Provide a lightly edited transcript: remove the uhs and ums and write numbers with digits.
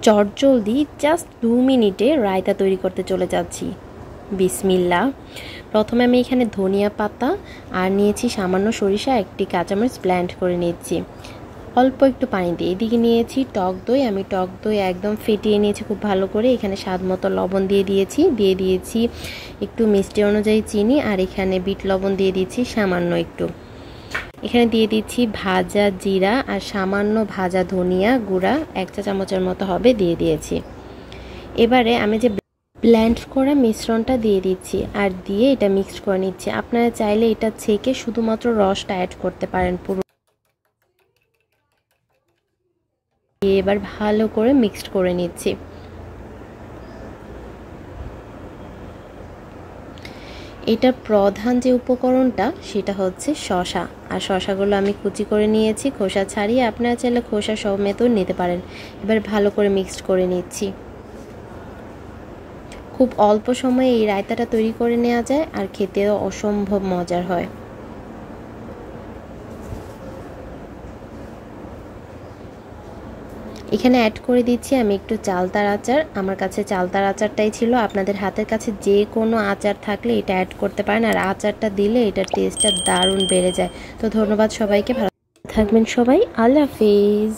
চটজলদি জাস্ট 2 মিনিটে রায়তা তৈরি করতে চলে যাচ্ছি। বিসমিল্লাহ। প্রথমে আমি এখানে ধনিয়া পাতা আর নিয়েছি সামান্য সরিষা, একটি কাঁচামরিচ ব্লেন্ড করে নিচ্ছি অল্প একটু পানি দিয়ে। এদিকে নিয়েছি টক দই, আমি টক দই একদম ফেটিয়ে নিয়েছি খুব ভালো করে। এখানে স্বাদ মতো লবণ দিয়ে দিয়েছি একটু মিষ্টি অনুযায়ী চিনি, আর এখানে বিট লবণ দিয়ে দিচ্ছি সামান্য একটু। এখানে দিয়ে দিচ্ছি ভাজা জিরা আর সামান্য ভাজা ধনিয়া গুঁড়া 1 চা চামচের মতো হবে দিয়ে দিয়েছি। এবারে আমি যে ব্লেন্ড করা মিশ্রণটা দিয়ে দিচ্ছি আর দিয়ে এটা মিক্সড করে নিচ্ছি। আপনারা চাইলে এটা ছেঁকে শুধুমাত্র রসটা অ্যাড করতে পারেন পুরো। এবার ভালো করে মিক্সড করে নিচ্ছি। এটার প্রধান যে উপকরণটা সেটা হচ্ছে শসা, আর শসাগুলো আমি কুচি করে নিয়েছি খোসা ছাড়িয়ে। আপনারা চাইলে খোসা সমেতও নিতে পারেন। এবার ভালো করে মিক্সড করে নিচ্ছি। খুব অল্প সময়ে এই রায়তাটা তৈরি করে নেওয়া যায় আর খেতেও অসম্ভব মজার হয়। এখানে অ্যাড করে দিচ্ছি আমি একটু চালতার আচার। আমার কাছে চালতার আচারটাই ছিল, আপনাদের হাতের কাছে যে কোনো আচার থাকলে এটা অ্যাড করতে পারেন, আর আচারটা দিলে এটার টেস্টটা দারুণ বেড়ে যায়। তো ধন্যবাদ সবাইকে, ভালো থাকবেন সবাই, আল্লাহ হাফেজ।